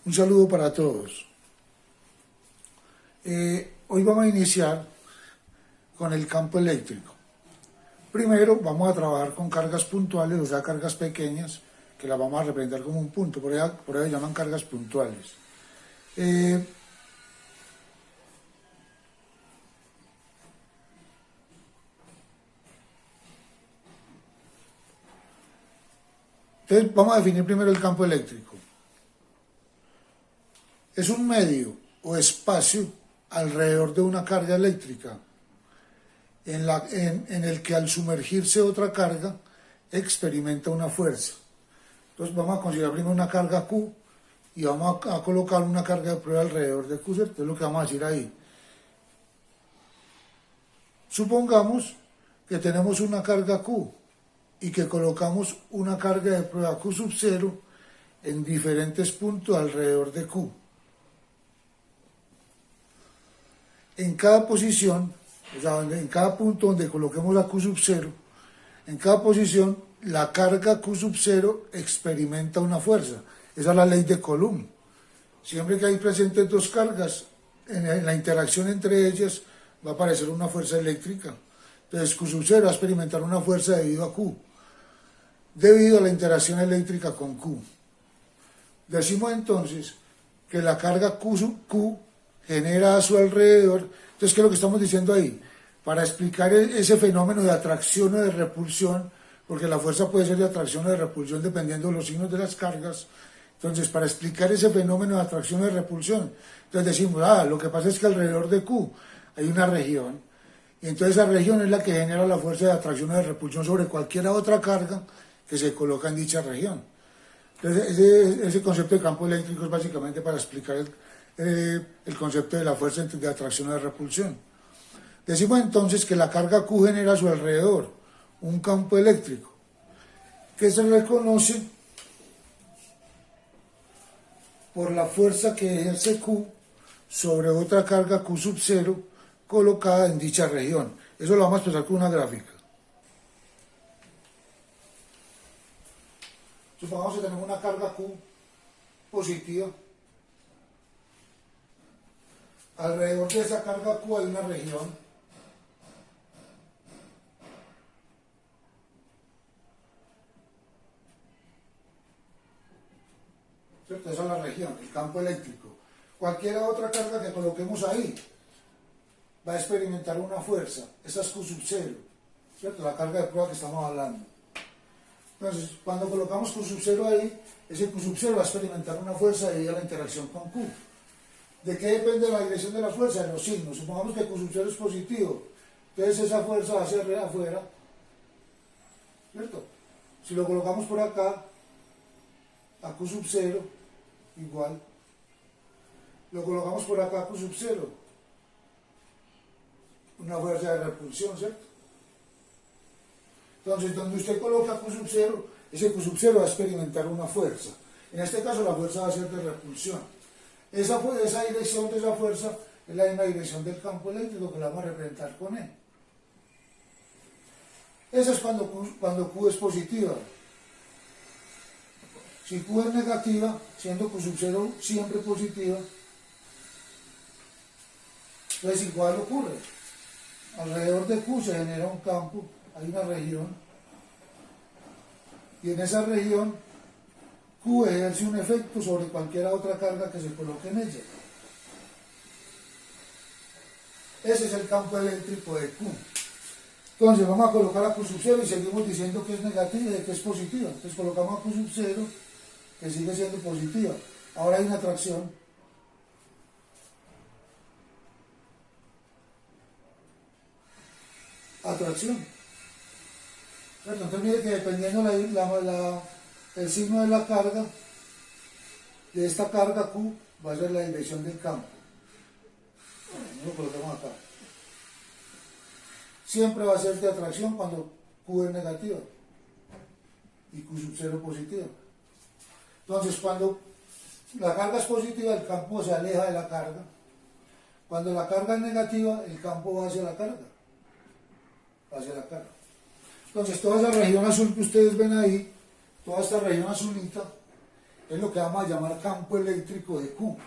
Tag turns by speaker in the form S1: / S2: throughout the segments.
S1: Un saludo para todos. Hoy vamos a iniciar con el campo eléctrico. Primero vamos a trabajar con cargas puntuales, o sea, cargas pequeñas, que las vamos a representar como un punto, por eso llaman cargas puntuales. Entonces vamos a definir primero el campo eléctrico. Es un medio o espacio alrededor de una carga eléctrica en el que al sumergirse otra carga experimenta una fuerza. Entonces vamos a considerar primero una carga Q y vamos a colocar una carga de prueba alrededor de Q, ¿cierto? Es lo que vamos a decir ahí. Supongamos que tenemos una carga Q y que colocamos una carga de prueba Q sub 0 en diferentes puntos alrededor de Q. En cada posición, o sea, en cada punto donde coloquemos la Q sub 0, en cada posición la carga Q sub 0 experimenta una fuerza. Esa es la ley de Coulomb. Siempre que hay presentes dos cargas, en la interacción entre ellas va a aparecer una fuerza eléctrica. Entonces Q sub 0 va a experimentar una fuerza debido a Q, debido a la interacción eléctrica con Q. Decimos entonces que la carga Q sub Q genera a su alrededor. Entonces, ¿qué es lo que estamos diciendo ahí? Para explicar ese fenómeno de atracción o de repulsión, porque la fuerza puede ser de atracción o de repulsión dependiendo de los signos de las cargas. Entonces, para explicar ese fenómeno de atracción o de repulsión, entonces decimos, lo que pasa es que alrededor de Q hay una región, y entonces esa región es la que genera la fuerza de atracción o de repulsión sobre cualquier otra carga que se coloca en dicha región. Entonces, ese concepto de campo eléctrico es básicamente para explicar el concepto de la fuerza de atracción o de repulsión. Decimos entonces que la carga Q genera a su alrededor un campo eléctrico que se reconoce por la fuerza que ejerce Q sobre otra carga Q sub 0 colocada en dicha región. Eso lo vamos a expresar con una gráfica. Supongamos que tenemos una carga Q positiva. Alrededor de esa carga Q hay una región ¿cierto? Esa es la región, el campo eléctrico. Cualquier otra carga que coloquemos ahí va a experimentar una fuerza. Esa es Q sub 0, ¿cierto? La carga de prueba que estamos hablando. Entonces, cuando colocamos Q sub 0 ahí, ese Q sub 0 va a experimentar una fuerza debido a la interacción con Q. ¿De qué depende la dirección de la fuerza? De los signos. Supongamos que Q sub 0 es positivo, entonces esa fuerza va hacia afuera, ¿cierto? Si lo colocamos por acá, a Q sub 0, igual. Lo colocamos por acá a Q sub 0, una fuerza de repulsión, ¿cierto? Entonces, donde usted coloca Q sub 0, ese Q sub 0 va a experimentar una fuerza. En este caso, la fuerza va a ser de repulsión. Esa dirección de esa fuerza es la misma dirección del campo eléctrico que la vamos a representar con E. Eso es cuando Q es positiva. Si Q es negativa, siendo Q sub 0 siempre positiva, pues igual ocurre. Alrededor de Q se genera un campo, hay una región, y en esa región Q ejerce un efecto sobre cualquier otra carga que se coloque en ella. Ese es el campo eléctrico de Q. Entonces vamos a colocar a Q sub 0 y seguimos diciendo que es negativa y que es positiva. Entonces colocamos a Q sub 0, que sigue siendo positiva. Ahora hay una atracción. Atracción. ¿Cierto? Entonces mire que dependiendo el signo de la carga, de esta carga Q, va a ser la dirección del campo. Lo colocamos acá. Siempre va a ser de atracción cuando Q es negativa y Q sub 0 positiva. Entonces, cuando la carga es positiva, el campo se aleja de la carga. Cuando la carga es negativa, el campo va hacia la carga. Va hacia la carga. Entonces, toda esa región azul que ustedes ven ahí, toda esta región azulita, es lo que vamos a llamar campo eléctrico de Q,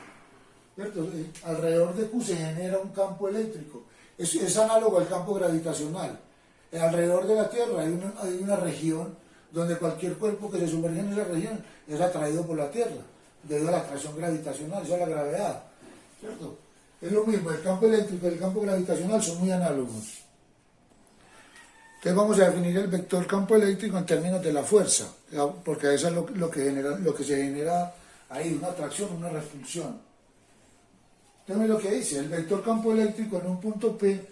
S1: ¿cierto? Alrededor de Q se genera un campo eléctrico, es análogo al campo gravitacional. Alrededor de la Tierra hay una región donde cualquier cuerpo que se sumerge en esa región es atraído por la Tierra, debido a la atracción gravitacional, eso es la gravedad, ¿cierto? Es lo mismo, el campo eléctrico y el campo gravitacional son muy análogos. Entonces vamos a definir el vector campo eléctrico en términos de la fuerza, porque eso es lo que se genera ahí, una atracción, una repulsión. Entonces lo que dice, el vector campo eléctrico en un punto P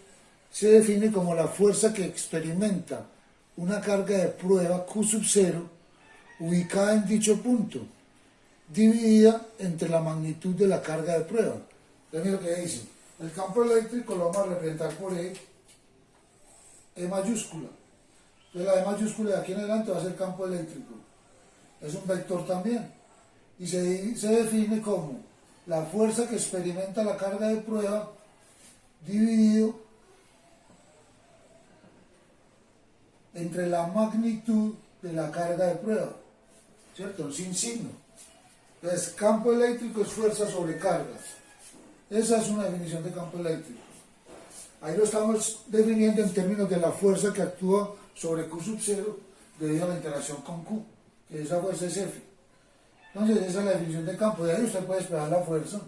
S1: se define como la fuerza que experimenta una carga de prueba Q sub 0 ubicada en dicho punto, dividida entre la magnitud de la carga de prueba. Entonces lo que dice, el campo eléctrico lo vamos a representar por E mayúscula. Entonces la E mayúscula de aquí en adelante va a ser campo eléctrico. Es un vector también. Y se define como la fuerza que experimenta la carga de prueba dividido entre la magnitud de la carga de prueba, ¿cierto? Sin signo. Entonces, campo eléctrico es fuerza sobre carga. Esa es una definición de campo eléctrico. Ahí lo estamos definiendo en términos de la fuerza que actúa sobre Q sub 0 debido a la interacción con Q, que esa fuerza es F. Entonces, esa es la definición de campo. De ahí usted puede esperar la fuerza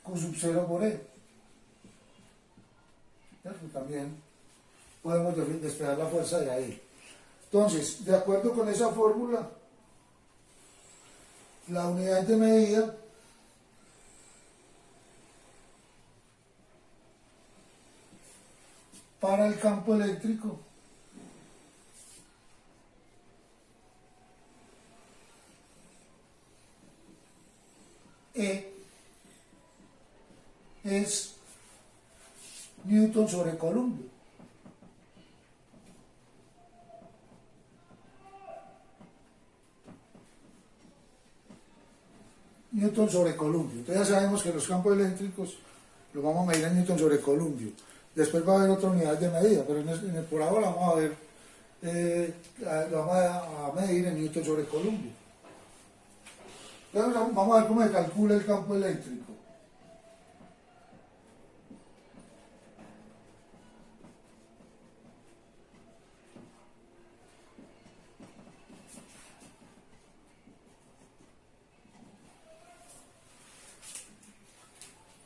S1: Q sub 0 por E. ¿Cierto? También podemos despejar la fuerza de ahí. Entonces, de acuerdo con esa fórmula, la unidad de medida para el campo eléctrico E es Newton sobre Columbio. Newton sobre Columbio. Entonces ya sabemos que los campos eléctricos los vamos a medir en Newton sobre Columbio. Después va a haber otra unidad de medida, pero por ahora vamos a ver, lo vamos a medir en Newton sobre Columbio. Entonces vamos a ver cómo se calcula el campo eléctrico.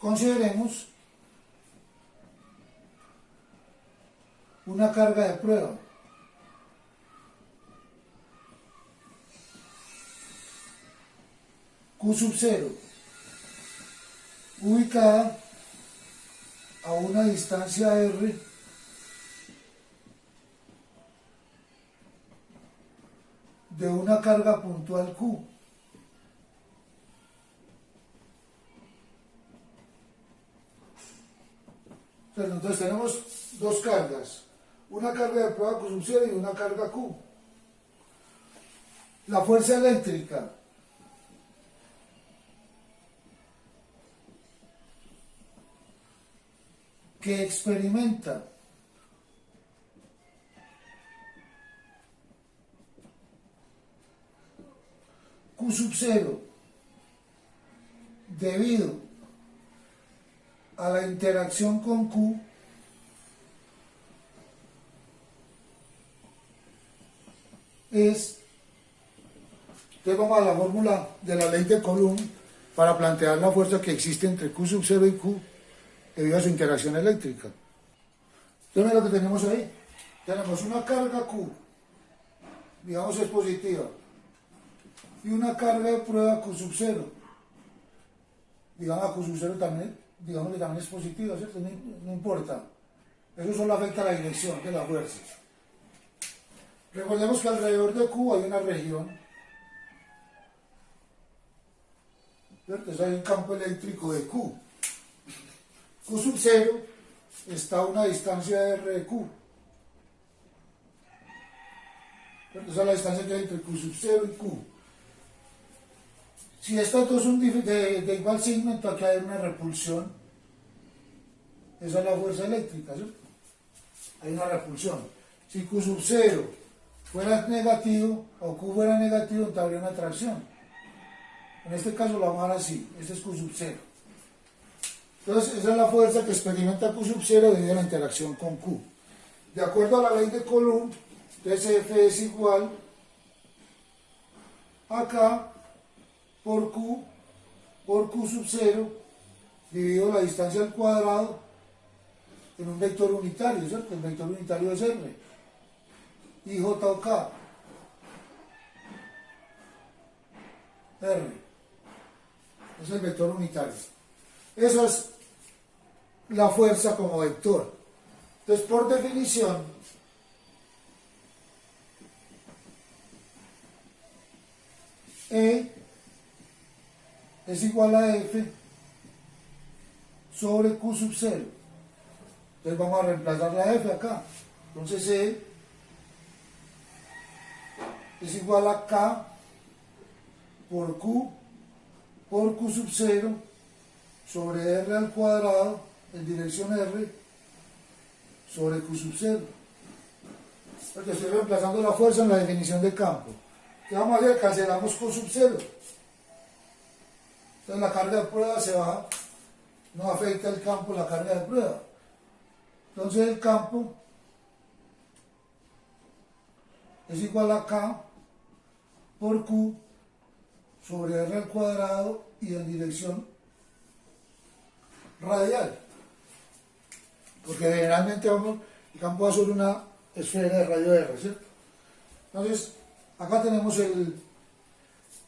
S1: Consideremos una carga de prueba. Q sub 0, ubicada a una distancia R de una carga puntual Q. Entonces tenemos dos cargas, una carga de prueba Q sub 0 y una carga Q. La fuerza eléctrica que experimenta Q sub 0 debido a la interacción con Q es, entonces vamos a la fórmula de la ley de Coulomb para plantear la fuerza que existe entre Q sub 0 y Q debido a su interacción eléctrica. Entonces lo que tenemos ahí, tenemos una carga Q, digamos es positiva, y una carga de prueba Q sub 0, digamos Q sub 0 también, digamos que también es positiva, ¿cierto? No importa, eso solo afecta a la dirección de la fuerza. Recordemos que alrededor de Q hay una región, ¿cierto? Entonces hay un campo eléctrico de Q. Q sub 0 está a una distancia de R de Q. Esa es la distancia que hay entre Q sub 0 y Q. Si estas dos son de igual signo, entonces hay una repulsión. Esa es la fuerza eléctrica, ¿cierto? Hay una repulsión. Si Q sub 0 fuera negativo o Q fuera negativo, entonces habría una atracción. En este caso lo vamos a dar así, este es Q sub 0. Entonces esa es la fuerza que experimenta Q sub 0 debido a la interacción con Q. De acuerdo a la ley de Coulomb, entonces F es igual a K por Q sub 0 dividido la distancia al cuadrado en un vector unitario, ¿cierto? El vector unitario es R y J o K. R es el vector unitario. Eso es la fuerza como vector. Entonces, por definición, E es igual a F sobre Q sub 0. Entonces vamos a reemplazar la F acá. Entonces E es igual a K por Q sub 0 sobre R al cuadrado en dirección R sobre Q sub 0. Porque estoy reemplazando la fuerza en la definición de campo. ¿Qué vamos a hacer? Cancelamos Q sub 0. Entonces la carga de prueba se baja, no afecta el campo la carga de prueba. Entonces el campo es igual a K por Q sobre R al cuadrado y en dirección radial. Porque generalmente el campo va sobre una esfera de radio R, ¿cierto? Entonces, acá tenemos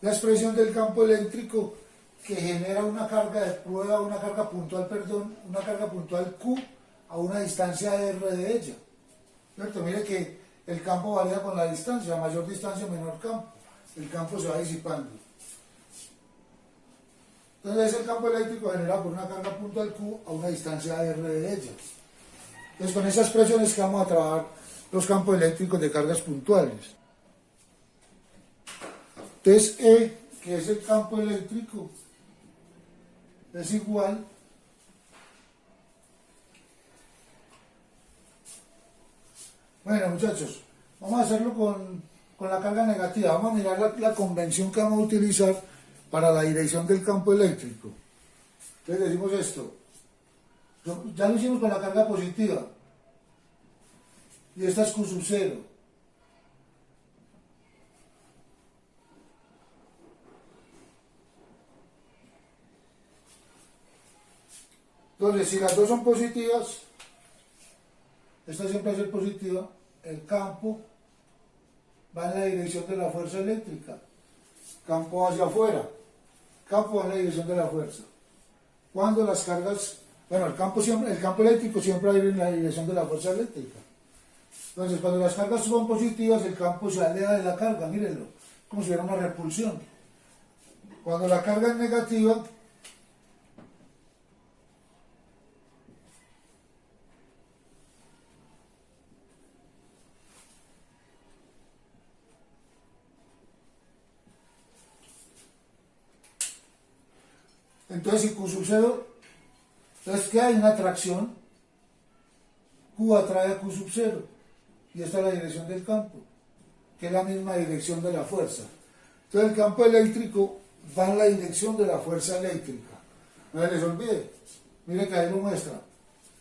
S1: la expresión del campo eléctrico que genera una carga de prueba, una carga puntual Q a una distancia R de ella. ¿Cierto? Mire que el campo varía con la distancia, a mayor distancia, menor campo. El campo se va disipando. Entonces el campo eléctrico generado por una carga puntual Q a una distancia R de ella. Entonces con esas expresiones que vamos a trabajar los campos eléctricos de cargas puntuales. Entonces E, que es el campo eléctrico, es igual bueno muchachos, vamos a hacerlo con la carga negativa. Vamos a mirar la convención que vamos a utilizar para la dirección del campo eléctrico. Entonces decimos esto, ya lo hicimos con la carga positiva y esta es Q sub 0. Entonces, si las dos son positivas, esta siempre va a ser positiva, el campo va en la dirección de la fuerza eléctrica, campo hacia afuera, campo va en la dirección de la fuerza. Cuando las cargas, bueno, el campo eléctrico siempre va a ir en la dirección de la fuerza eléctrica. Entonces, cuando las cargas son positivas, el campo se aleja de la carga, mírenlo, como si fuera una repulsión. Cuando la carga es negativa, entonces si Q sub 0, entonces que hay una atracción, Q atrae a Q sub 0, y esta es la dirección del campo, que es la misma dirección de la fuerza. Entonces el campo eléctrico va en la dirección de la fuerza eléctrica. No se les olvide, miren que ahí lo muestra,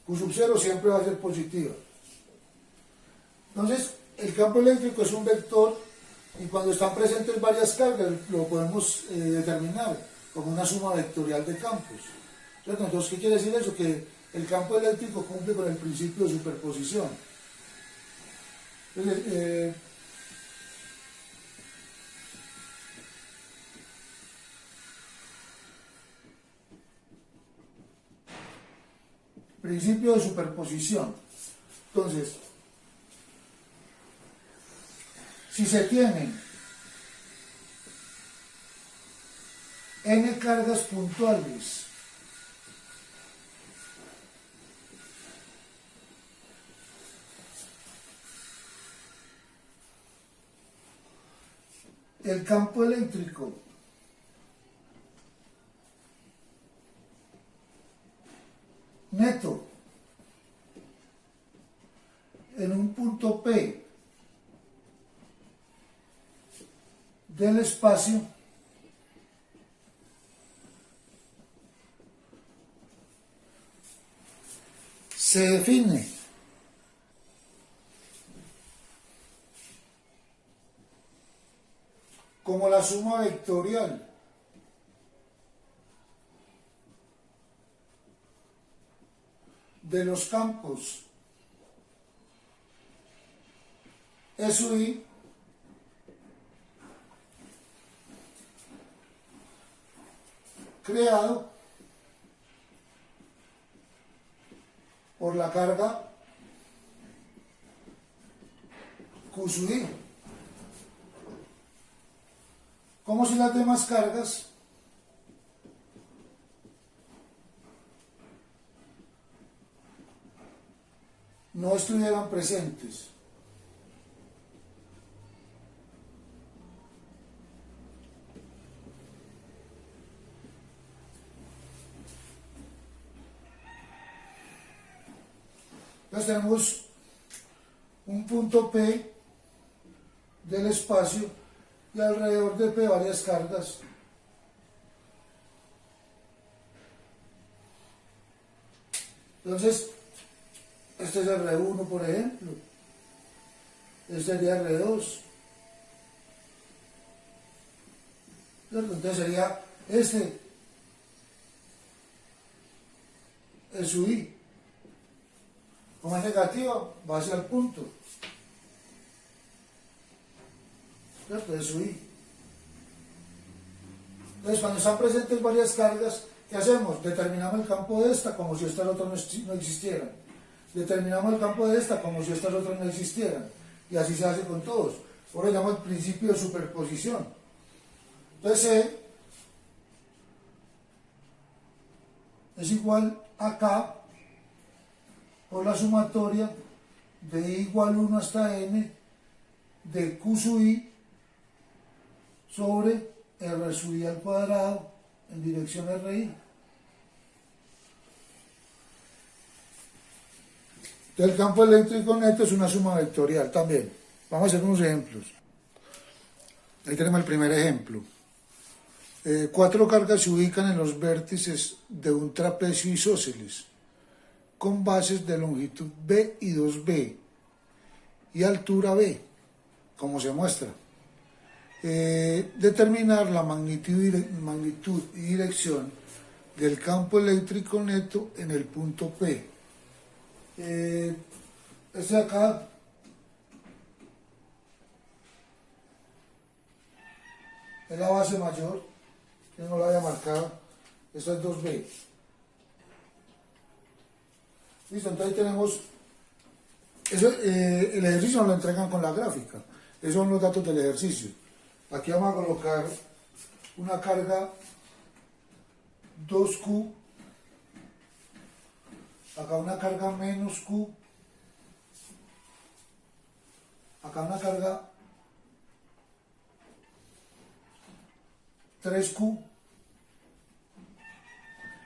S1: Q sub 0 siempre va a ser positiva. Entonces el campo eléctrico es un vector, y cuando están presentes varias cargas, lo podemos determinar como una suma vectorial de campos. ¿Cierto? Entonces, ¿qué quiere decir eso? Que el campo eléctrico cumple con el principio de superposición. Entonces, principio de superposición. Entonces, si se tienen n cargas puntuales el campo eléctrico neto en un punto P del espacio se define como la suma vectorial de los campos SUI creado por la carga QSUI, como si las demás cargas no estuvieran presentes. Entonces tenemos un punto P del espacio y alrededor de P varias cargas. Entonces, este es R1, por ejemplo. Este sería R2. Entonces sería este el su I. Como es negativo, va hacia el punto. ¿Cierto? Es su I. Entonces, cuando están presentes varias cargas, ¿qué hacemos? Determinamos el campo de esta como si estas otras no existieran. Determinamos el campo de esta como si estas otras no existieran. Y así se hace con todos. Por eso llamamos el principio de superposición. Entonces, C es igual a K por la sumatoria de I igual 1 hasta N de Q sub I sobre R sub I al cuadrado en dirección RI. Entonces el campo eléctrico neto es una suma vectorial también. Vamos a hacer unos ejemplos. Ahí tenemos el primer ejemplo. 4 cargas se ubican en los vértices de un trapecio isósceles con bases de longitud B y 2B y altura B, como se muestra. Determinar la magnitud y dirección del campo eléctrico neto en el punto P. Este de acá es la base mayor, que no la había marcado. Esta es 2B. Listo, entonces tenemos eso, el ejercicio nos lo entregan con la gráfica. Esos son los datos del ejercicio. Aquí vamos a colocar una carga 2Q, acá una carga menos Q, acá una carga 3Q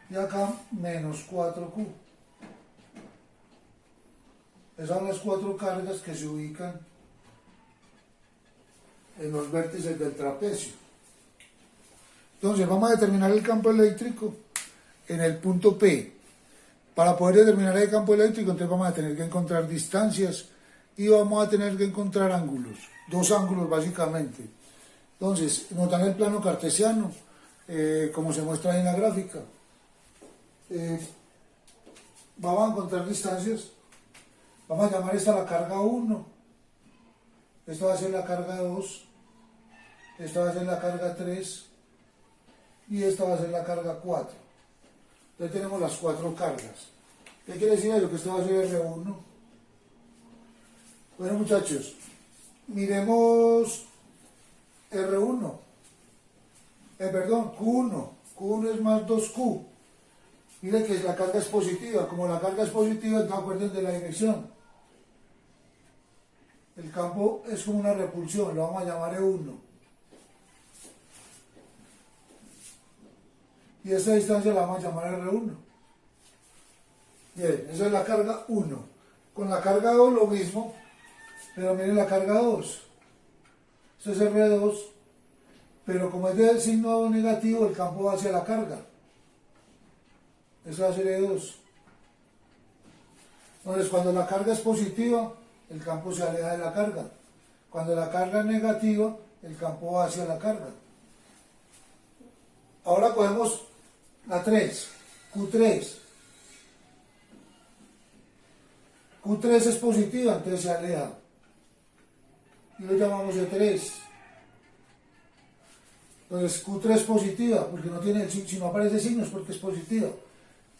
S1: y acá menos 4Q. Esas son las 4 cargas que se ubican en los vértices del trapecio. Entonces vamos a determinar el campo eléctrico en el punto P. Para poder determinar el campo eléctrico, entonces vamos a tener que encontrar distancias y vamos a tener que encontrar ángulos, 2 ángulos básicamente. Entonces nos dan el plano cartesiano, como se muestra ahí en la gráfica. Vamos a encontrar distancias. Vamos a llamar esta la carga 1, esta va a ser la carga 2, esta va a ser la carga 3 y esta va a ser la carga 4. Entonces tenemos las 4 cargas. ¿Qué quiere decir eso? Que esto va a ser R1. Bueno muchachos, miremos R1, perdón, Q1. Q1 es más 2Q. Mire que la carga es positiva. Como la carga es positiva, no acuerden de la dirección. El campo es como una repulsión, lo vamos a llamar E1. Y esta distancia la vamos a llamar R1. Bien, esa es la carga 1. Con la carga 2 lo mismo, pero miren la carga 2. Esto es R2 pero como es del signo negativo, el campo va hacia la carga. Eso va a ser E2. Entonces, cuando la carga es positiva, el campo se aleja de la carga. Cuando la carga es negativa, el campo va hacia la carga. Ahora cogemos la 3, Q3. Q3 es positiva, entonces se aleja. Y lo llamamos E3. Entonces Q3 es positiva, porque no tiene, si no aparece signo es porque es positiva.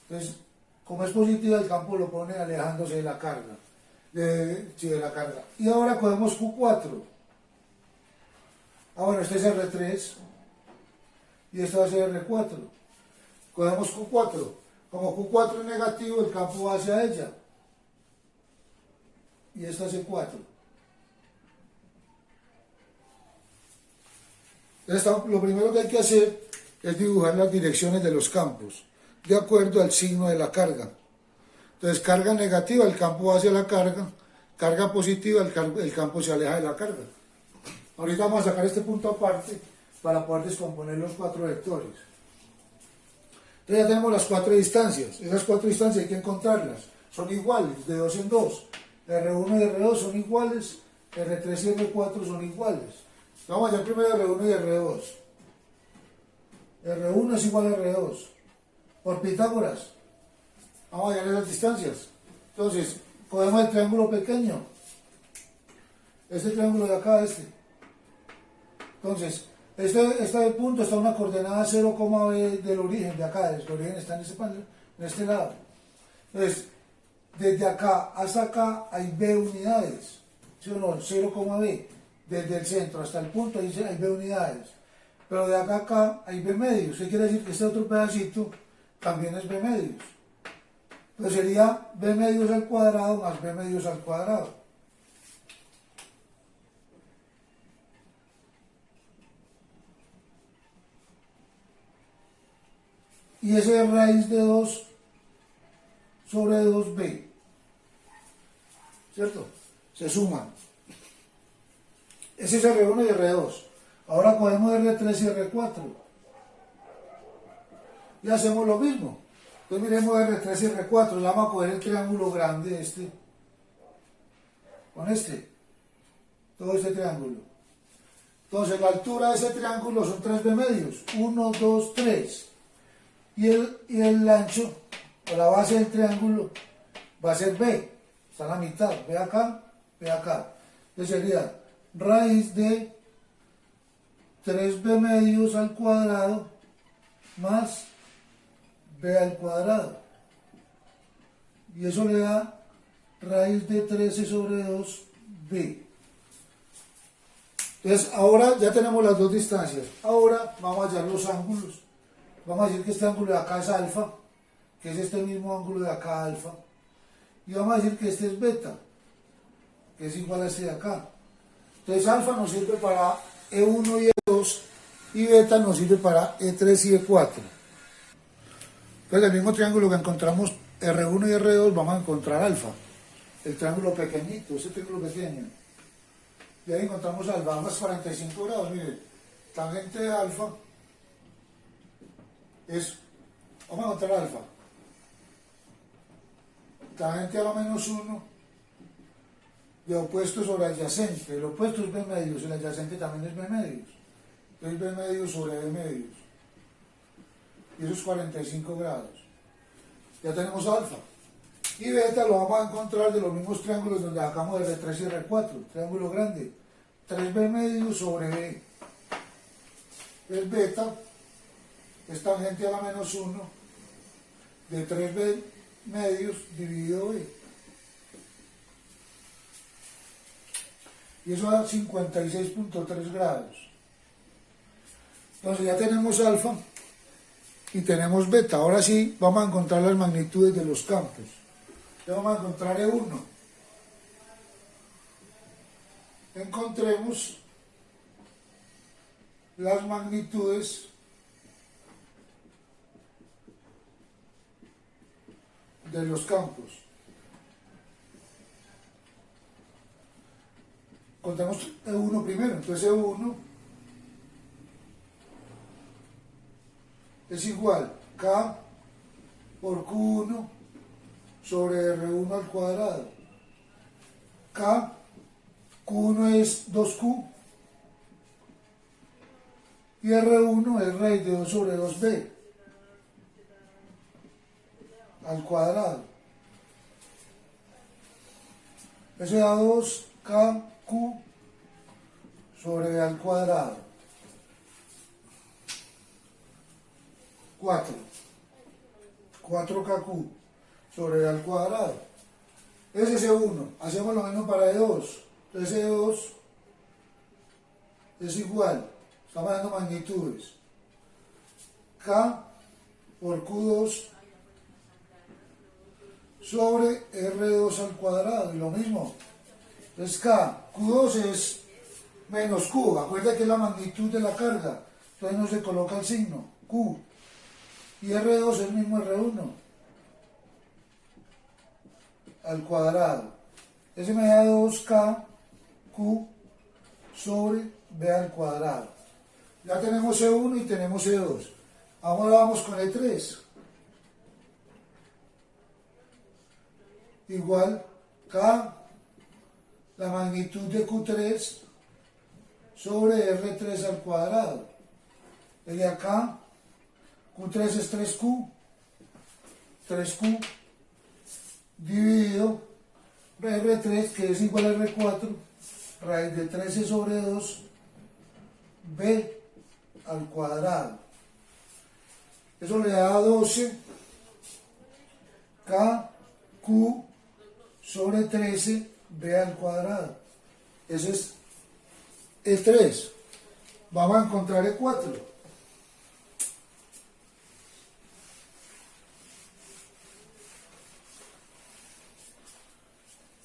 S1: Entonces, como es positiva, el campo lo pone alejándose de la carga. De la carga. Y ahora cogemos Q4. Bueno, este es R3 y este va a ser R4. Cogemos Q4. Como Q4 es negativo, el campo va hacia ella. Y esta es E4. Entonces, lo primero que hay que hacer es dibujar las direcciones de los campos, de acuerdo al signo de la carga. Entonces, carga negativa, el campo va hacia la carga. Carga positiva, el campo se aleja de la carga. Ahorita vamos a sacar este punto aparte para poder descomponer los 4 vectores. Entonces ya tenemos las 4 distancias. Esas 4 distancias hay que encontrarlas. Son iguales, de 2 en 2. R1 y R2 son iguales. R3 y R4 son iguales. Vamos a hacer primero R1 y R2. R1 es igual a R2. Por Pitágoras. Vamos a hallar las distancias. Entonces, cogemos el triángulo pequeño. Este triángulo de acá, este. Entonces, este punto está a una coordenada 0, B del origen, de acá. El origen está en este lado. Entonces, desde acá hasta acá hay B unidades. ¿Sí o no? 0, B. Desde el centro hasta el punto hay B unidades. Pero de acá a acá hay B medios. ¿Qué quiere decir? Que este otro pedacito también es B medios. Entonces sería B medios al cuadrado más B medios al cuadrado. Y ese es raíz de 2 sobre 2B. ¿Cierto? Se suman. Ese es R1 y R2. Ahora cogemos R3 y R4. Y hacemos lo mismo. Entonces miremos R3 y R4. Vamos a coger el triángulo grande este. Con este. Todo este triángulo. Entonces la altura de ese triángulo son 3B medios. 1, 2, 3. Y el ancho, o la base del triángulo, va a ser B. Está a la mitad. B acá, B acá. Entonces sería raíz de 3B medios al cuadrado más B al cuadrado. Y eso le da raíz de 13 sobre 2B. Entonces ahora ya tenemos las dos distancias. Ahora vamos a hallar los ángulos. Vamos a decir que este ángulo de acá es alfa, que es este mismo ángulo de acá alfa. Y vamos a decir que este es beta, que es igual a este de acá. Entonces alfa nos sirve para E1 y E2 y beta nos sirve para E3 y E4. Entonces el mismo triángulo que encontramos R1 y R2 vamos a encontrar alfa. El triángulo pequeñito, ese triángulo pequeño. Y ahí encontramos alfa, más 45 grados, miren. Tangente de alfa es, vamos a encontrar alfa. Tangente a la menos 1 de opuesto sobre adyacente. El opuesto es B medios, el adyacente también es B medios. Entonces B medios sobre B medios. Y eso es 45 grados. Ya tenemos alfa. Y beta lo vamos a encontrar de los mismos triángulos donde sacamos R3 y R4. Triángulo grande. 3B medios sobre B. El beta es tangente a la menos 1 de 3B medios dividido B. Y eso da 56.3 grados. Entonces ya tenemos alfa y tenemos beta. Ahora sí vamos a encontrar las magnitudes de los campos. Ya vamos a encontrar E1. Encontremos las magnitudes de los campos. Contamos E1 primero, entonces E1 es igual K por Q1 sobre R1 al cuadrado. K, Q1 es 2Q y R1 es raíz de 2 sobre 2B al cuadrado. Eso da 2KQ sobre B al cuadrado. 4KQ sobre B al cuadrado. Ese es E1. Hacemos lo mismo para E2. Entonces E2 es igual. Estamos dando magnitudes. K por Q2 sobre R2 al cuadrado. Y lo mismo. Entonces K, Q2 es menos Q. Acuerda que es la magnitud de la carga. Entonces no se coloca el signo. Q. Y R2 es el mismo R1 al cuadrado. Ese me da 2K Q sobre B al cuadrado. Ya tenemos E1 y tenemos E2. Ahora vamos con E3. Igual K, la magnitud de Q3 sobre R3 al cuadrado. Y acá Q3 es 3Q. 3Q dividido R3, que es igual a R4, raíz de 13 sobre 2, B al cuadrado. Eso le da 12 KQ sobre 13 B al cuadrado. Ese es E3. Vamos a encontrar E4.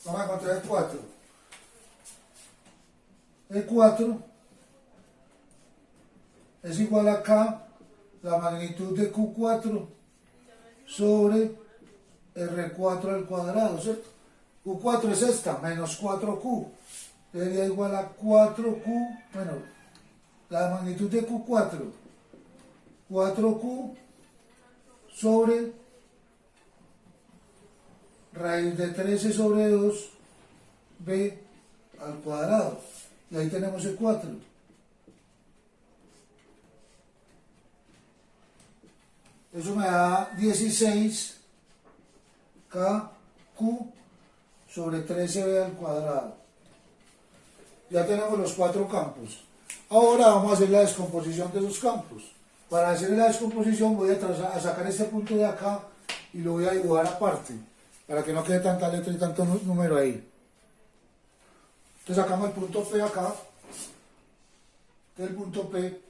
S1: Vamos a encontrar E4. E4 es igual a K, la magnitud de Q4 sobre R4 al cuadrado, ¿cierto? Q4 es esta, menos 4Q. Sería igual a 4Q, bueno, la magnitud de Q4, 4Q sobre raíz de 13 sobre 2, B al cuadrado. Y ahí tenemos el 4. Eso me da 16 KQ sobre 13B al cuadrado. Ya tenemos los 4 campos. Ahora vamos a hacer la descomposición de esos campos. Para hacer la descomposición voy a sacar este punto de acá y lo voy a dibujar aparte, para que no quede tanta letra y tanto número ahí. Entonces sacamos el punto P acá. Este es el punto P.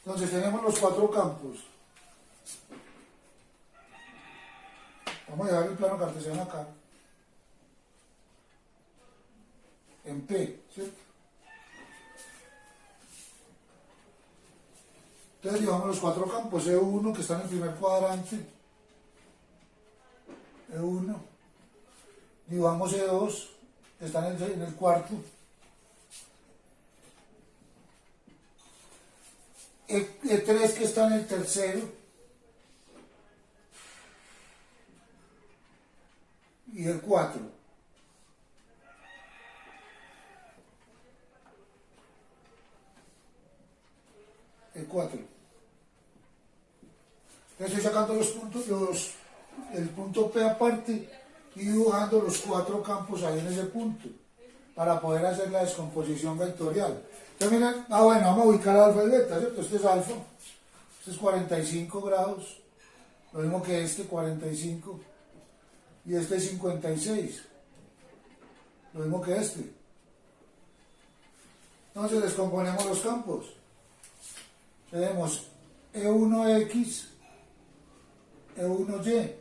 S1: Entonces tenemos los 4 campos. Vamos a llevar el plano cartesiano acá. En P, ¿cierto? Entonces llevamos los 4 campos. E1 que está en el primer cuadrante. E1. Dibujamos E2 que está en el cuarto. E3 que está en el tercero. Y E4. E4. Estoy sacando los puntos, el punto P aparte y dibujando los 4 campos ahí en ese punto para poder hacer la descomposición vectorial. Entonces miren, bueno, vamos a ubicar alfa y beta, ¿cierto? Este es alfa, este es 45 grados, lo mismo que este 45 y este es 56, lo mismo que este. Entonces descomponemos los campos. Tenemos E1X, E1Y,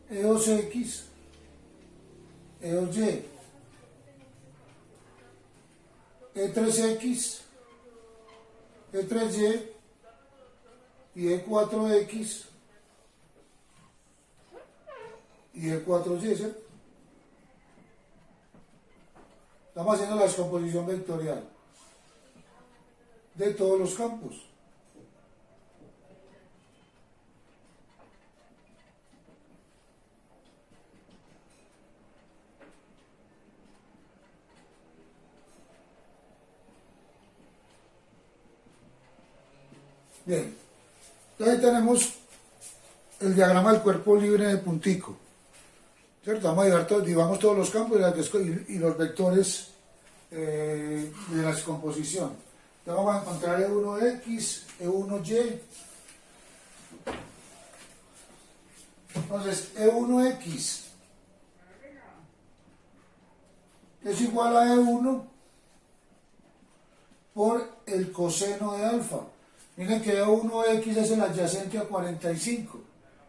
S1: E2X, E2Y, E3X, E3Y y E4X y E4Y, ¿cierto? Estamos haciendo la descomposición vectorial de todos los campos. Bien, entonces ahí tenemos el diagrama del cuerpo libre de puntico, ¿cierto? Vamos a llevar digamos todos los campos y los vectores de la descomposición. Entonces vamos a encontrar E1X, E1Y. Entonces E1X es igual a E1 por el coseno de alfa. Miren que E1X es el adyacente a 45.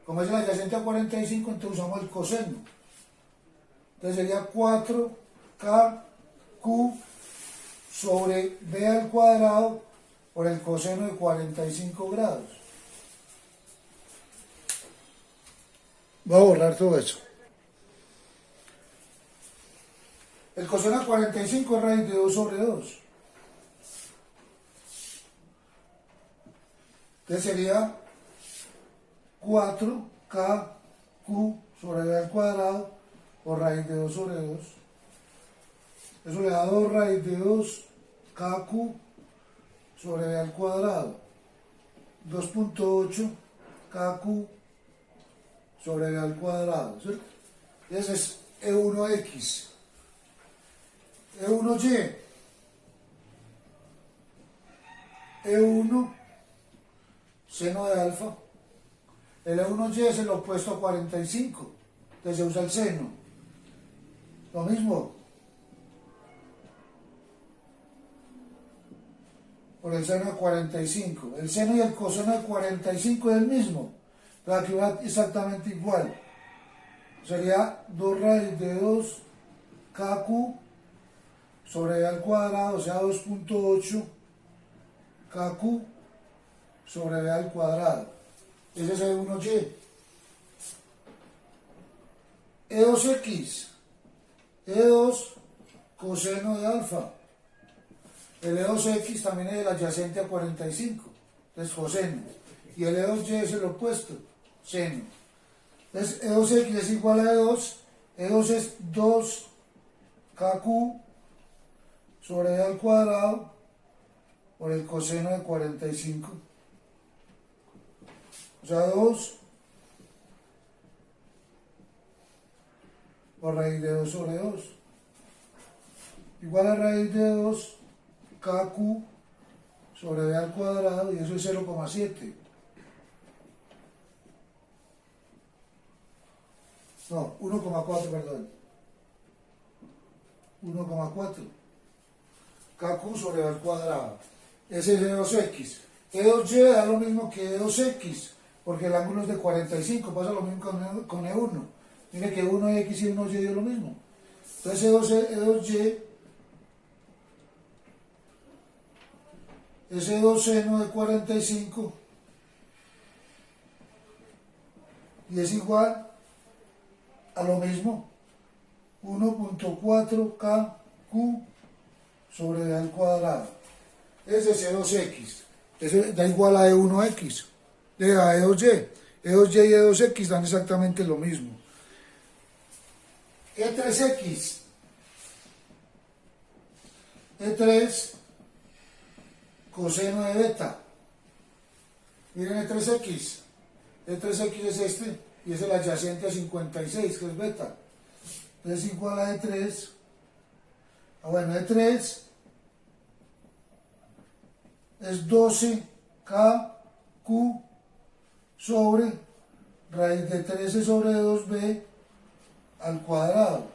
S1: Como es el adyacente a 45, entonces usamos el coseno. Entonces sería 4KQ sobre B al cuadrado por el coseno de 45 grados. Voy a borrar todo eso. El coseno de 45 es raíz de 2 sobre 2. Entonces sería 4KQ sobre B al cuadrado por raíz de 2 sobre 2. Eso le da 2 raíz de 2KQ sobre B al cuadrado. 2.8 KQ sobre B al cuadrado, ¿cierto? Y ese es E1X. E1Y. E1 seno de alfa. El E1Y es el opuesto a 45. Entonces se usa el seno. Lo mismo. Por el seno de 45. El seno y el coseno de 45 es el mismo. Pero aquí va exactamente igual. Sería 2 raíz de 2 KQ sobre B al cuadrado, o sea 2.8 KQ sobre B al cuadrado. Ese es E1Y. E2X. E2 coseno de alfa. El E2X también es el adyacente a 45. Entonces coseno. Y el E2Y es el opuesto. Seno. Entonces E2X es igual a E2. E2 es 2KQ sobre B al cuadrado por el coseno de 45. O sea, 2 por raíz de 2 sobre 2. Igual a raíz de 2 KQ sobre B al cuadrado, y eso es 0,7. No, 1,4, perdón. 1,4. KQ sobre B al cuadrado. Ese es E2X. E2Y da lo mismo que E2X, porque el ángulo es de 45, pasa lo mismo con E1. Mire que 1X y 1Y dio lo mismo. Entonces E2Y es E2 seno de 45 y es igual a lo mismo, 1.4 KQ sobre B al cuadrado. Ese es E2X. Eso da igual a E1X, a E2Y. E2Y y E2X dan exactamente lo mismo. E3X. E3 coseno de beta. Miren E3X. E3X es este y es el adyacente a 56, que es beta. Entonces igual a E3. Bueno, E3 es 12 KQ sobre raíz de 13 sobre 2B al cuadrado.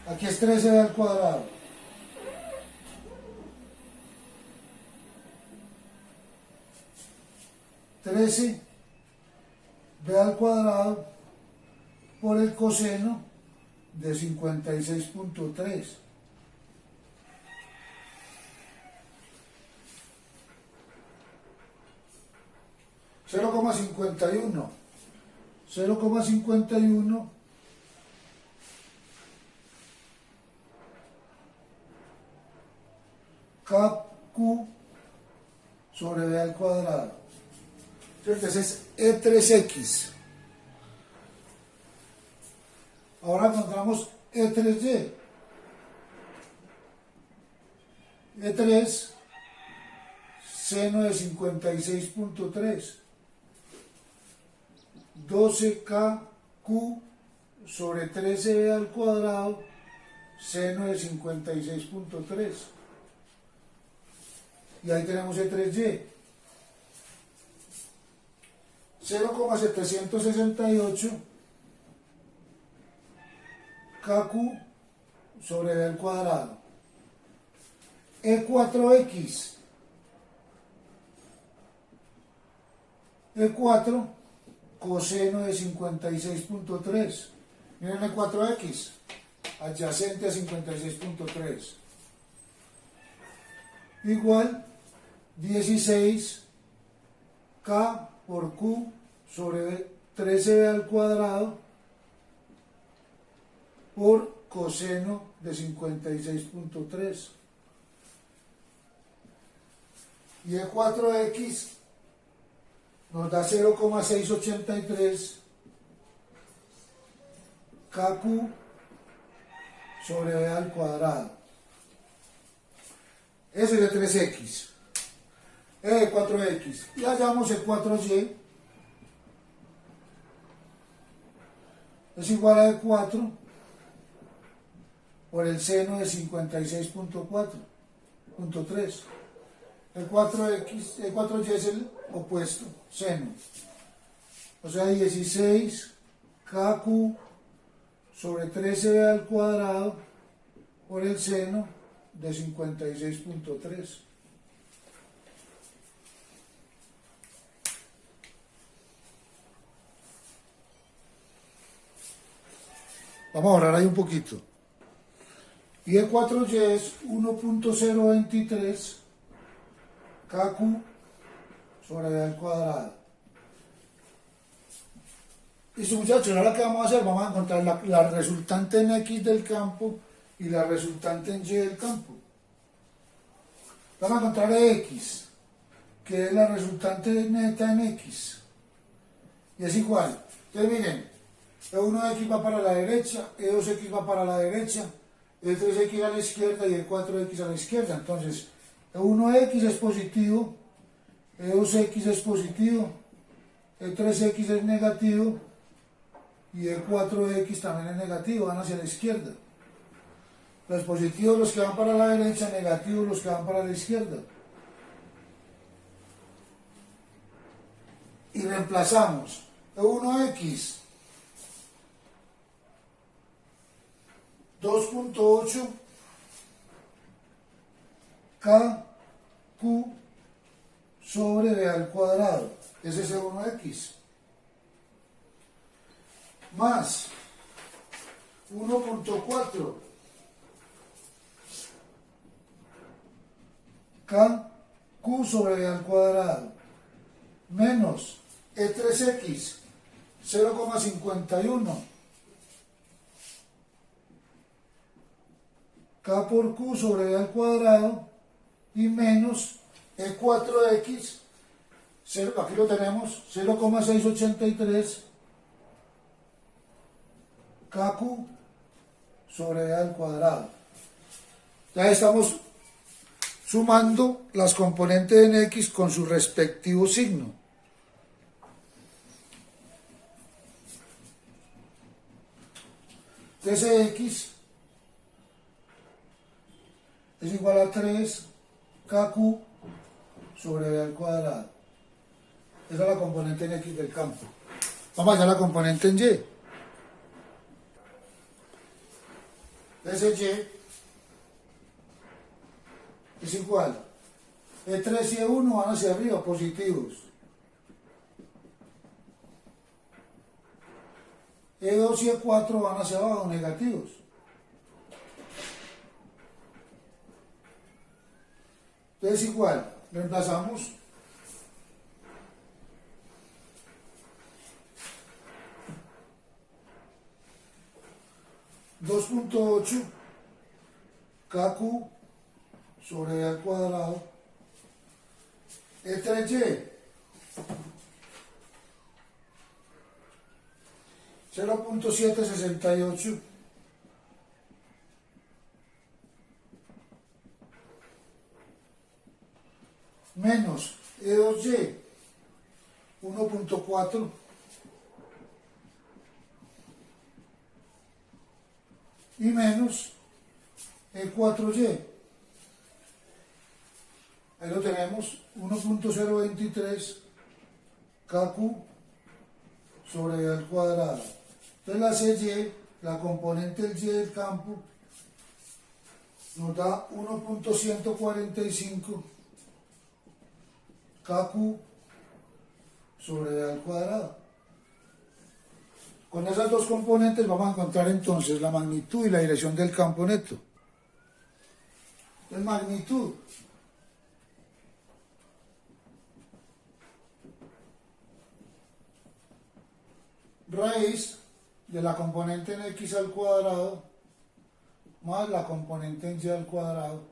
S1: Aquí es 13B al cuadrado. B al cuadrado por el coseno de 56.3. KQ sobre B al cuadrado. Entonces es E3X. Ahora encontramos E3Y. E3, seno de 56.3. 12KQ sobre 13B al cuadrado, seno de 56.3. Y ahí tenemos E3Y. 0,768 KQ sobre B al cuadrado. E4X. E4 coseno de 56.3. Miren el 4X, adyacente a 56.3. Igual 16K por Q sobre 13B al cuadrado por coseno de 56.3. Y el 4X nos da 0,683 KQ sobre B al cuadrado. Ese es el 3X. El 4X. Y hallamos el 4Y. Es igual a 4 por el seno de 56.3. El 4Y es el opuesto, seno. O sea, 16 KQ sobre 13B al cuadrado por el seno de 56.3. Vamos a ahorrar ahí un poquito. Y el 4Y es 1.023 KQ sobre B al cuadrado. Listo, muchachos, ahora qué vamos a hacer, vamos a encontrar la resultante en X del campo y la resultante en Y del campo. Vamos a encontrar X, que es la resultante neta en X, y es igual. Entonces miren, E1X va para la derecha, E2X va para la derecha, E3X a la izquierda y E4X a la izquierda. Entonces E1X es positivo, E2X es positivo, E3X es negativo y E4X también es negativo, van hacia la izquierda. Los positivos los que van para la derecha, negativos los que van para la izquierda. Y reemplazamos E1X 2.8 KQ sobre B al cuadrado. Ese es E1X. Más 1.4 KQ sobre B al cuadrado. Menos E3X 0,51 K por Q sobre B al cuadrado y menos E4X, aquí lo tenemos, 0,683 KQ sobre B al cuadrado. Ya estamos sumando las componentes en X con su respectivo signo. X es igual a 3 KQ sobre B al cuadrado. Esa es la componente en X del campo. Vamos allá a la componente en Y. Ese Y es igual. E3 y E1 van hacia arriba, positivos. E2 y E4 van hacia abajo, negativos. Entonces igual, reemplazamos 2.8 KQ sobre B al cuadrado, E3Y, 0.768 menos E2Y, 1.4 y menos E4Y. Ahí lo tenemos, 1.023 KQ sobre B al cuadrado. Entonces la CY, la componente del Y del campo, nos da 1.145 KQ sobre B al cuadrado. Con esas dos componentes vamos a encontrar entonces la magnitud y la dirección del campo neto. La magnitud raíz de la componente en X al cuadrado más la componente en Y al cuadrado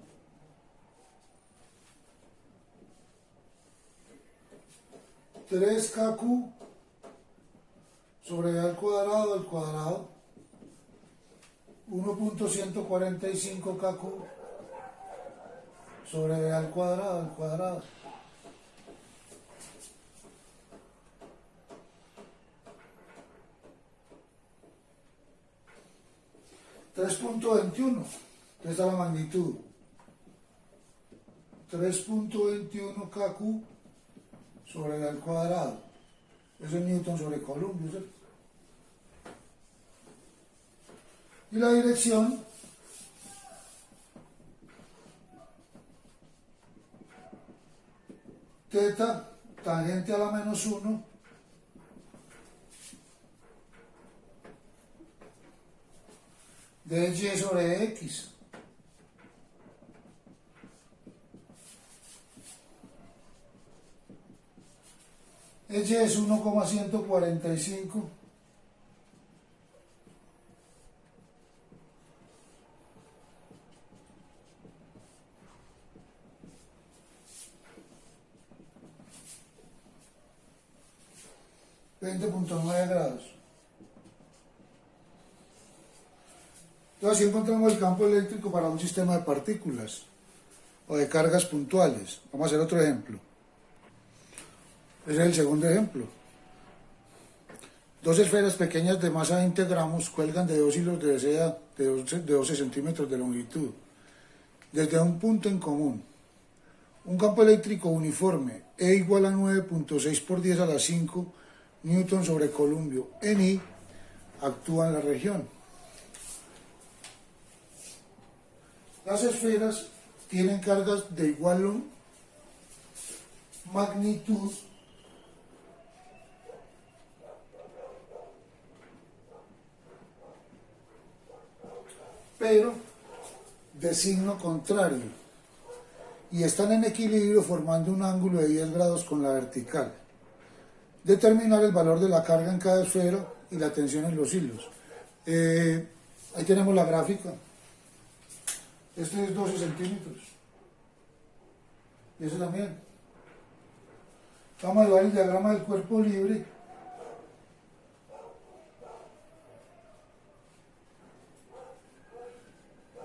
S1: tres KQ sobre B al cuadrado 1.145 KQ sobre B al cuadrado. 3.21, esta es la magnitud. 3.21 KQ sobre B al cuadrado. Eso es Newton sobre Columbio, ¿cierto? Y la dirección teta tangente a la menos 1 de Y sobre X. Y es 1,145 20.9 grados. Entonces, así encontramos el campo eléctrico para un sistema de partículas o de cargas puntuales. Vamos a hacer otro ejemplo. Ese es el segundo ejemplo. Dos esferas pequeñas de masa 20 gramos cuelgan de dos hilos de seda de 12 centímetros de longitud, desde un punto en común. Un campo eléctrico uniforme, E igual a 9.6 por 10 a la 5 Newton sobre Columbio en I, actúa en la región. Las esferas tienen cargas de igual magnitud pero de signo contrario y están en equilibrio formando un ángulo de 10 grados con la vertical. Determinar el valor de la carga en cada esfera y la tensión en los hilos. Ahí tenemos la gráfica. Este es 12 centímetros. Y ese también. Vamos a llevar el diagrama del cuerpo libre.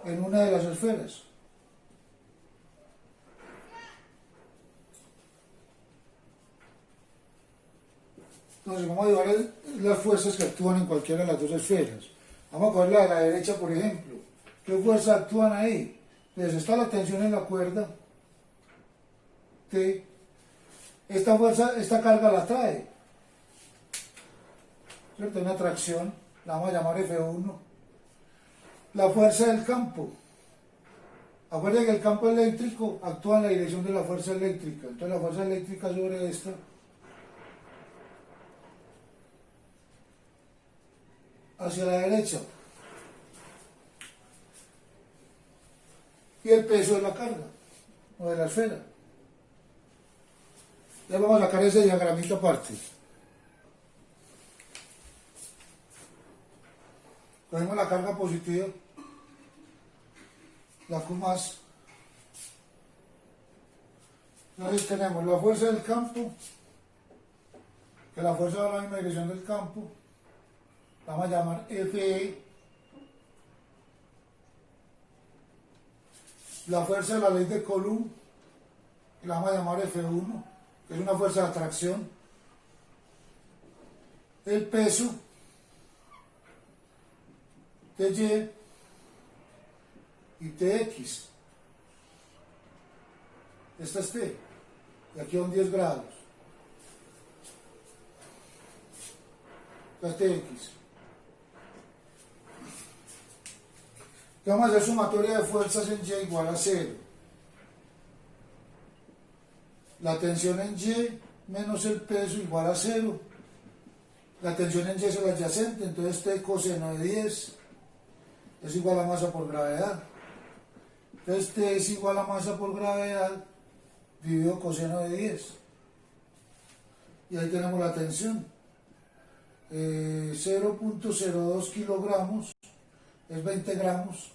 S1: En una de las esferas. Entonces vamos a llevar las fuerzas que actúan en cualquiera de las dos esferas. Vamos a coger la de la derecha, por ejemplo. ¿Qué fuerzas actúan ahí? Entonces está la tensión en la cuerda. T. Esta fuerza, esta carga la trae. ¿Cierto? Una tracción. La vamos a llamar F1. La fuerza del campo. Acuérdense que el campo eléctrico actúa en la dirección de la fuerza eléctrica. Entonces la fuerza eléctrica sobre esta hacia la derecha. Y el peso de la carga, o de la esfera. Ya vamos a sacar ese diagramita aparte. Cogemos la carga positiva, la Q más, Entonces tenemos la fuerza del campo, que la fuerza va a la misma dirección del campo, la vamos a llamar Fe. La fuerza de la ley de Coulomb, la vamos a llamar F1, que es una fuerza de atracción. El peso Ty y Tx. Esta es T, y aquí son 10 grados. Esta es Tx. Vamos a hacer sumatoria de fuerzas en Y igual a 0. La tensión en Y menos el peso igual a 0. La tensión en Y es el adyacente, entonces T coseno de 10 es igual a masa por gravedad. Entonces T es igual a masa por gravedad dividido coseno de 10. Y ahí tenemos la tensión. 0.02 kilogramos es 20 gramos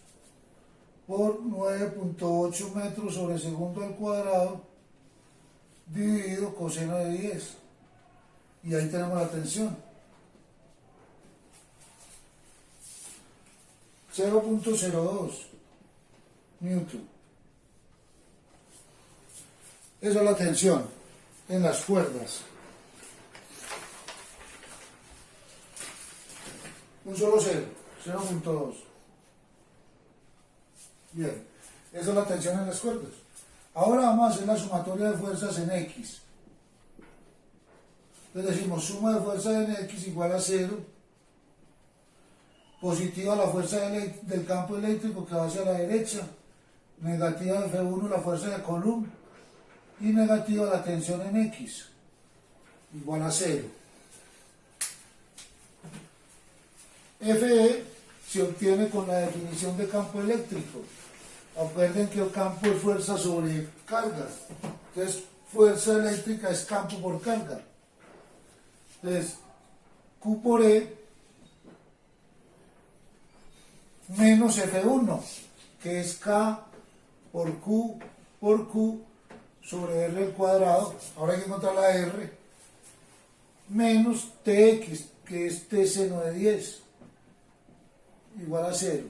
S1: por 9.8 metros sobre segundo al cuadrado dividido coseno de 10. Y ahí tenemos la tensión. 0.02 Newton. Esa es la tensión en las cuerdas. Un solo 0, 0.2. Bien, esa es la tensión en las cuerdas. Ahora vamos a hacer la sumatoria de fuerzas en X. Entonces decimos suma de fuerzas en X igual a 0. Positiva la fuerza del campo eléctrico que va hacia la derecha. Negativa de F1 la fuerza de Coulomb. Y negativa la tensión en X. Igual a 0. Fe se obtiene con la definición de campo eléctrico. Recuerden que el campo es fuerza sobre carga. Entonces, fuerza eléctrica es campo por carga. Entonces, Q por E menos F1, que es K por Q sobre R al cuadrado. Ahora hay que encontrar la R. Menos Tx, que es T seno de 10. Igual a 0.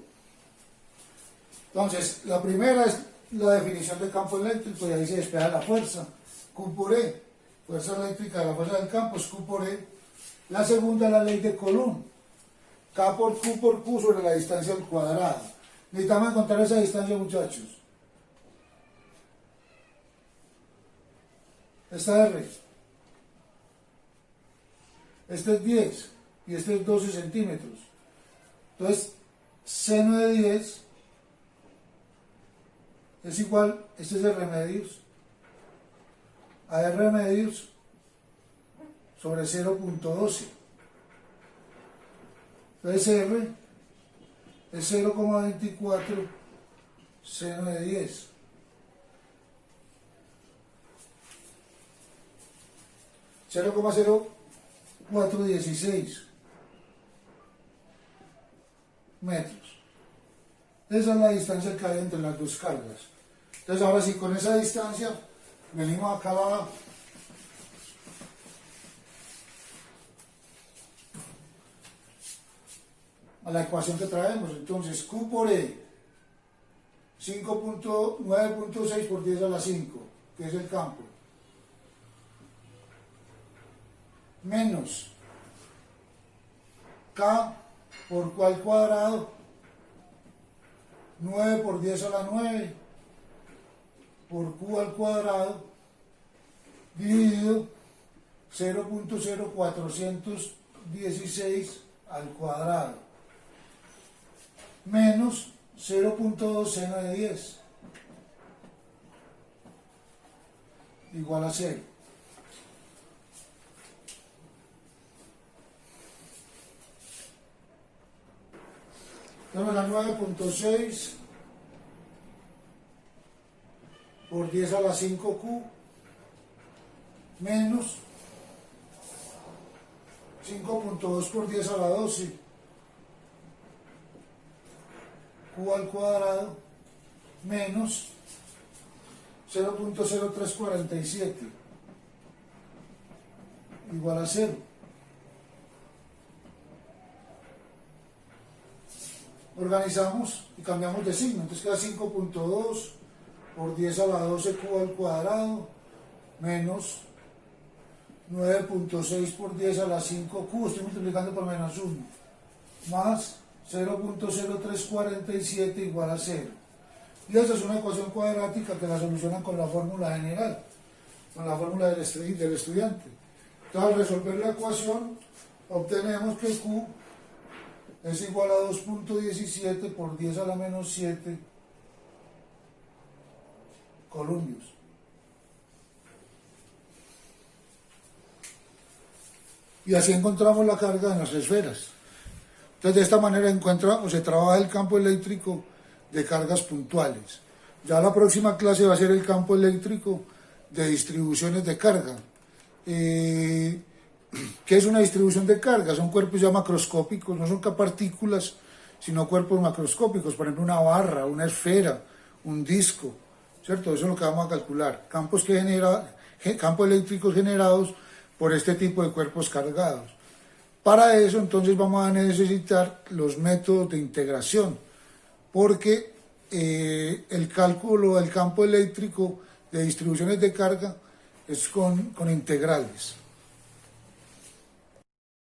S1: Entonces, la primera es la definición del campo eléctrico y ahí se despeja la fuerza. Q por E. Fuerza eléctrica de la fuerza del campo es Q por E. La segunda es la ley de Coulomb. K por Q sobre la distancia al cuadrado. Necesitamos encontrar esa distancia, muchachos. Esta R. Este es 10 y este es 12 centímetros. Entonces, seno de 10 es igual, este es R medios, a R medios sobre 0.12. Entonces R es 0,24 seno de 10. (0,0416 metros. Esa es la distancia que hay entre las dos cargas. Entonces ahora sí, con esa distancia venimos acá a la ecuación que traemos. Entonces Q por E 9.6 por 10 a la 5, que es el campo, menos K por Q al cuadrado, 9 por 10 a la 9 por Q al cuadrado dividido 0.0416 al cuadrado menos 0.2 seno de 10 igual a 0. Tenemos la 9.6 por 10 a la 5Q menos 5.2 por 10 a la 12 Q al cuadrado menos 0.0347 igual a 0. Organizamos y cambiamos de signo, entonces queda 5.2 por 10 a la 12 cubo al cuadrado menos 9.6 por 10 a la 5 cubo, estoy multiplicando por menos 1, más 0.0347 igual a 0. Y esa es una ecuación cuadrática que la solucionan con la fórmula general, con la fórmula del estudiante. Entonces, al resolver la ecuación, obtenemos que Q es igual a 2.17 por 10 a la menos 7 columpios. Y así encontramos la carga en las esferas. Entonces, de esta manera se trabaja el campo eléctrico de cargas puntuales. Ya la próxima clase va a ser el campo eléctrico de distribuciones de carga. ¿Qué es una distribución de carga? Son cuerpos ya macroscópicos, no son partículas, sino cuerpos macroscópicos, por ejemplo una barra, una esfera, un disco, ¿cierto? Eso es lo que vamos a calcular. Campos eléctricos generados por este tipo de cuerpos cargados. Para eso entonces vamos a necesitar los métodos de integración, porque el cálculo del campo eléctrico de distribuciones de carga es con integrales.